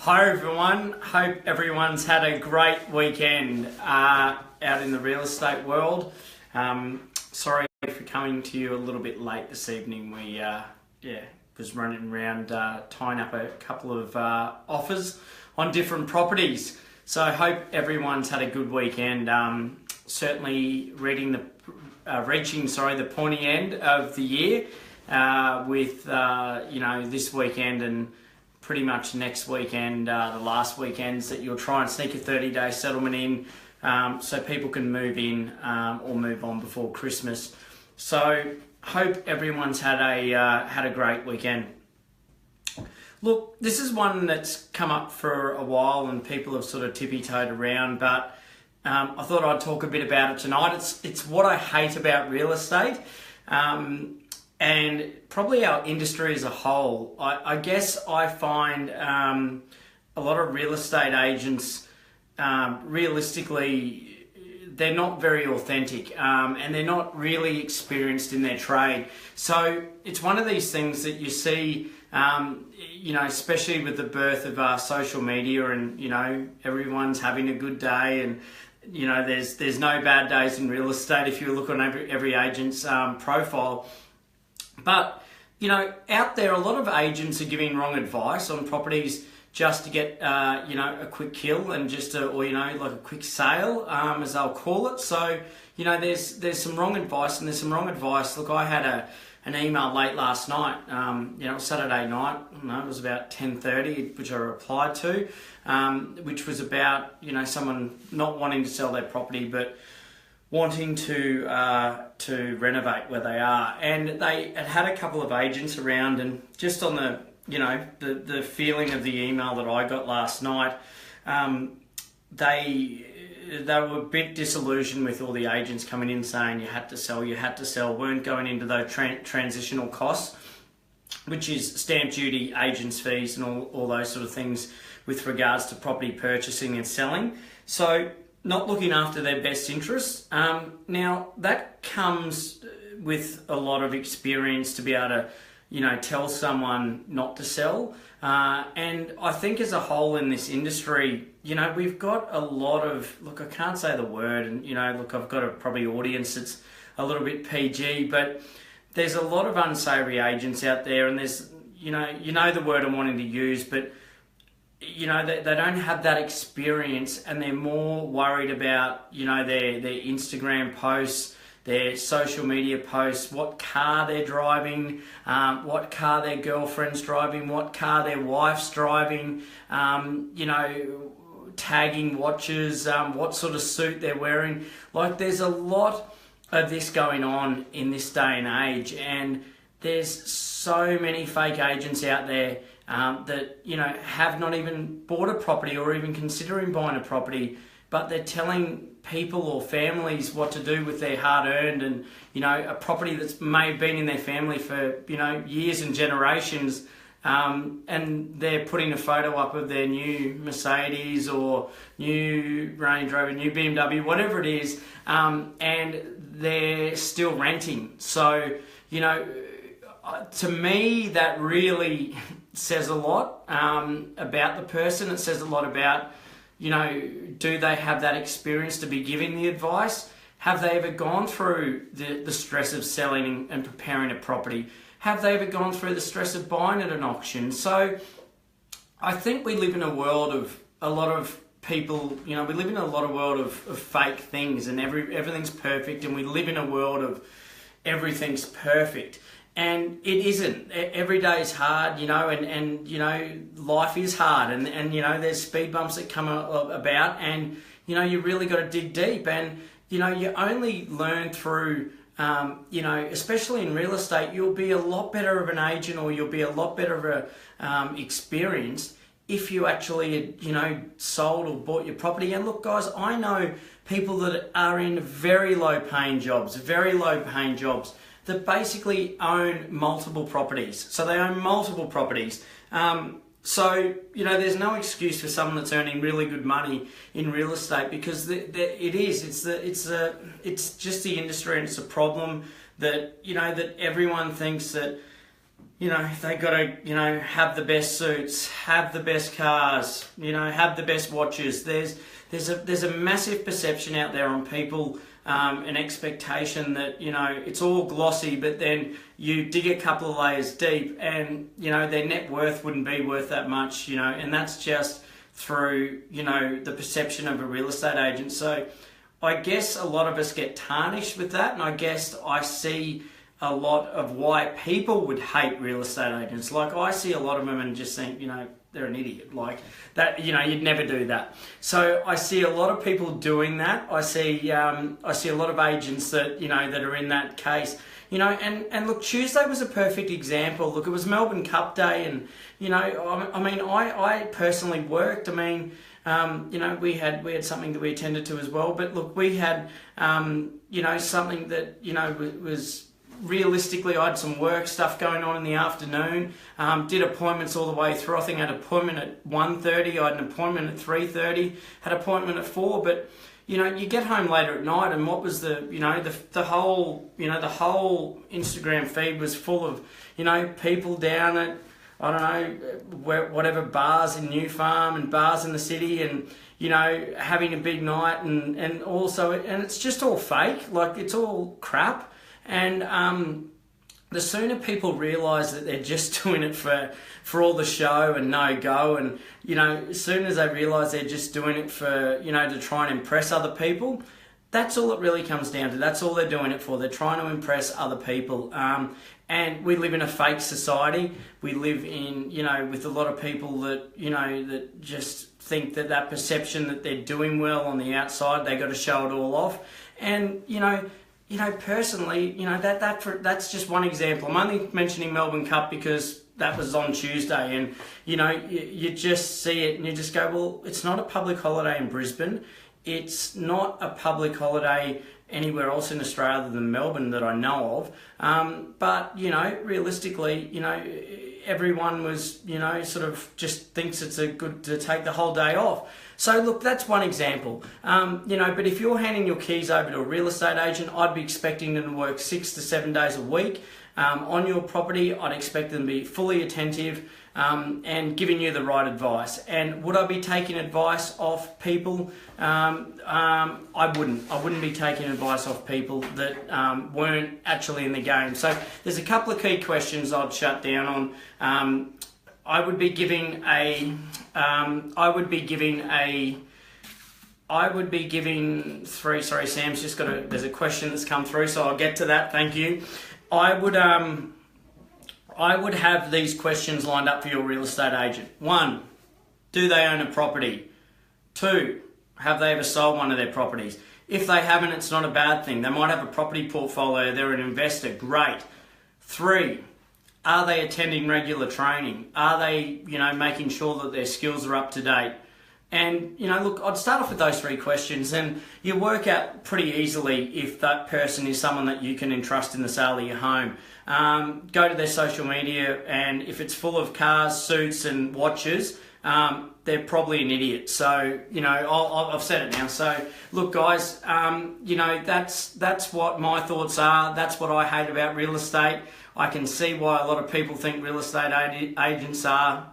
Hi everyone, hope everyone's had a great weekend out in the real estate world. Sorry for coming to you a little bit late this evening. We was running around tying up a couple of offers on different properties. So I hope everyone's had a good weekend. Certainly reaching the pointy end of the year with this weekend and pretty much next weekend, the last weekends that you'll try and sneak a 30-day settlement in so people can move in or move on before Christmas. So hope everyone's had a great weekend. Look, this is one that's come up for a while and people have sort of tippy-toed around, but I thought I'd talk a bit about it tonight. It's what I hate about real estate. And probably our industry as a whole. I guess I find a lot of real estate agents, realistically, they're not very authentic and they're not really experienced in their trade. So it's one of these things that you see, especially with the birth of social media and, everyone's having a good day and, there's no bad days in real estate if you look on every agent's profile. But, out there, a lot of agents are giving wrong advice on properties just to get, a quick kill and like a quick sale, as they'll call it. So, there's some wrong advice and there's some wrong advice. Look, I had an email late last night, Saturday night, it was about 10:30, which I replied to, which was about, someone not wanting to sell their property, but wanting to renovate where they are, and they had a couple of agents around, and just on the feeling of the email that I got last night, they were a bit disillusioned with all the agents coming in saying you had to sell, weren't going into those transitional costs, which is stamp duty, agents fees, and all those sort of things with regards to property purchasing and selling. So not looking after their best interests. Now, that comes with a lot of experience to be able to, tell someone not to sell. And I think as a whole in this industry, we've got a lot of, look, I can't say the word, and, I've got a probably audience that's a little bit PG, but there's a lot of unsavoury agents out there, and there's, the word I'm wanting to use, but they don't have that experience, and they're more worried about, their Instagram posts, their social media posts, what car they're driving, what car their girlfriend's driving, what car their wife's driving, tagging watches, what sort of suit they're wearing. Like, there's a lot of this going on in this day and age, and there's so many fake agents out there that have not even bought a property or even considering buying a property, but they're telling people or families what to do with their hard-earned and a property that's may have been in their family for years and generations, and they're putting a photo up of their new Mercedes or new Range Rover, new BMW, whatever it is, and they're still renting. So to me, that really says a lot about the person. It says a lot about, do they have that experience to be giving the advice? Have they ever gone through the stress of selling and preparing a property? Have they ever gone through the stress of buying at an auction? So I think we live in a world of a lot of people, we live in a lot of world of fake things, and everything's perfect, and we live in a world of everything's perfect. And it isn't. Every day is hard, and life is hard, and there's speed bumps that come about, and, you really got to dig deep, and, you only learn through, especially in real estate, you'll be a lot better of an agent, or you'll be a lot better of a experience if you actually, sold or bought your property. And look, guys, I know people that are in very low paying jobs, that basically own multiple properties. So they own multiple properties. So, there's no excuse for someone that's earning really good money in real estate, because it's just the industry, and it's a problem that, that everyone thinks that they got to, have the best suits, have the best cars, have the best watches. There's a massive perception out there on people, an expectation that, it's all glossy, but then you dig a couple of layers deep and, their net worth wouldn't be worth that much, and that's just through, the perception of a real estate agent. So I guess a lot of us get tarnished with that, and I guess I see a lot of why people would hate real estate agents. Like, I see a lot of them and just think, they're an idiot. Like that, you'd never do that. So I see a lot of people doing that. I see a lot of agents that, that are in that case. And look, Tuesday was a perfect example. Look, it was Melbourne Cup day, and I personally worked. We had something that we attended to as well. But look, we had something that was. Realistically, I had some work stuff going on in the afternoon, did appointments all the way through. I think I had an appointment at 1:30, I had an appointment at 3:30, had an appointment at 4, but you get home later at night, and what was the whole Instagram feed was full of, people down at, I don't know, whatever bars in New Farm and bars in the city, and having a big night, and also, and it's just all fake, like it's all crap. And the sooner people realise that they're just doing it for all the show and no go, and as soon as they realise they're just doing it for to try and impress other people, that's all it really comes down to. That's all they're doing it for. They're trying to impress other people. And we live in a fake society. We live in with a lot of people that that just think that perception that they're doing well on the outside, they got to show it all off. And personally, that's just one example. I'm only mentioning Melbourne Cup because that was on Tuesday, and you just see it and you just go, well, it's not a public holiday in Brisbane. It's not a public holiday anywhere else in Australia other than Melbourne that I know of. But realistically, everyone was, sort of just thinks it's a good to take the whole day off. So look, that's one example. But if you're handing your keys over to a real estate agent, I'd be expecting them to work 6 to 7 days a week on your property. I'd expect them to be fully attentive and giving you the right advice. And would I be taking advice off people? I wouldn't. I wouldn't be taking advice off people that weren't actually in the game. So there's a couple of key questions I'd shut down on. I would be giving three. Sorry, Sam's just there's a question that's come through, so I'll get to that. Thank you. I would have these questions lined up for your real estate agent. 1, do they own a property? 2, have they ever sold one of their properties? If they haven't, it's not a bad thing. They might have a property portfolio. They're an investor. Great. 3, are they attending regular training? Are they, making sure that their skills are up to date? And, look, I'd start off with those 3 questions, and you work out pretty easily if that person is someone that you can entrust in the sale of your home. Go to their social media, and if it's full of cars, suits and watches, they're probably an idiot. So, I've said it now. So, look, guys, that's what my thoughts are. That's what I hate about real estate. I can see why a lot of people think real estate agents are,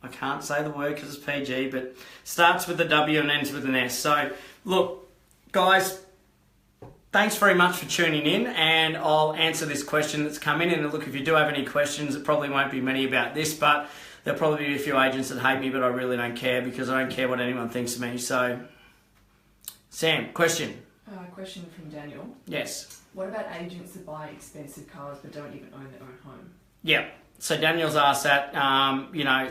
I can't say the word because it's PG, but starts with a W and ends with an S. So, look, guys, thanks very much for tuning in, and I'll answer this question that's come in. And look, if you do have any questions, it probably won't be many about this, but there'll probably be a few agents that hate me, but I really don't care because I don't care what anyone thinks of me. So, Sam, question. Question from Daniel. Yes. What about agents that buy expensive cars but don't even own their own home? Yeah. So Daniel's asked that,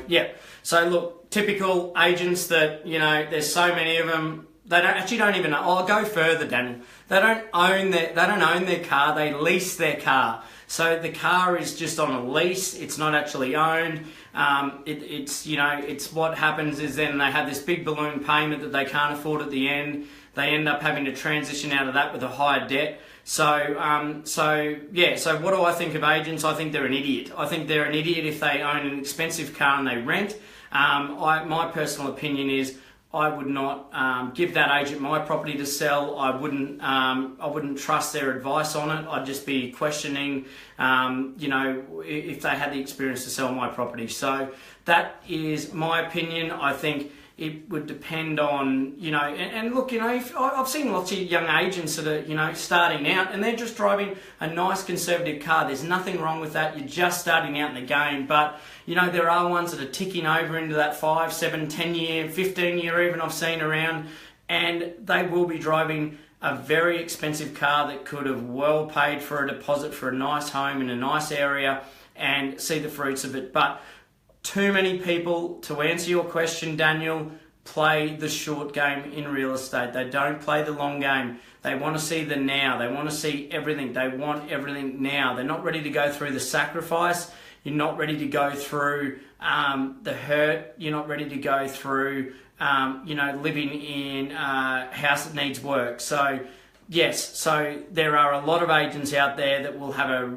yeah. So look, typical agents that, there's so many of them, they don't even know. I'll go further, Daniel. They don't own their car, they lease their car. So the car is just on a lease, it's not actually owned. It's what happens is then they have this big balloon payment that they can't afford at the end. They end up having to transition out of that with a higher debt. So what do I think of agents? I think they're an idiot. I think they're an idiot if they own an expensive car and they rent. My personal opinion is I would not give that agent my property to sell. I wouldn't trust their advice on it. I'd just be questioning, if they had the experience to sell my property. So that is my opinion. I think it would depend on, and look, I've seen lots of young agents that are, starting out, and they're just driving a nice conservative car. There's nothing wrong with that. You're just starting out in the game. But, there are ones that are ticking over into that 5, 7, 10 year, 15 year even I've seen around, and they will be driving a very expensive car that could have well paid for a deposit for a nice home in a nice area and see the fruits of it. But too many people, to answer your question, Daniel, play the short game in real estate. They don't play the long game. They want to see the now. They want to see everything. They want everything now. They're not ready to go through the sacrifice. You're not ready to go through the hurt. You're not ready to go through, living in a house that needs work. So, yes, so there are a lot of agents out there that will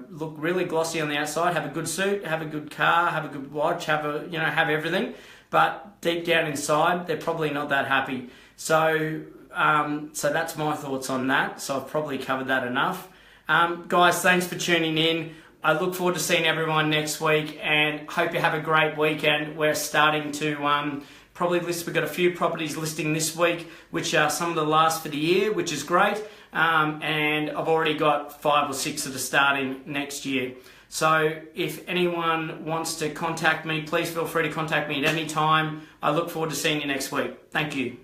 look really glossy on the outside, have a good suit, have a good car, have a good watch, have everything, but deep down inside, they're probably not that happy. So that's my thoughts on that. So I've probably covered that enough. Guys, thanks for tuning in. I look forward to seeing everyone next week, and hope you have a great weekend. We're starting to probably list. We've got a few properties listing this week, which are some of the last for the year, which is great. And I've already got 5 or 6 that are starting next year. So if anyone wants to contact me, please feel free to contact me at any time. I look forward to seeing you next week. Thank you.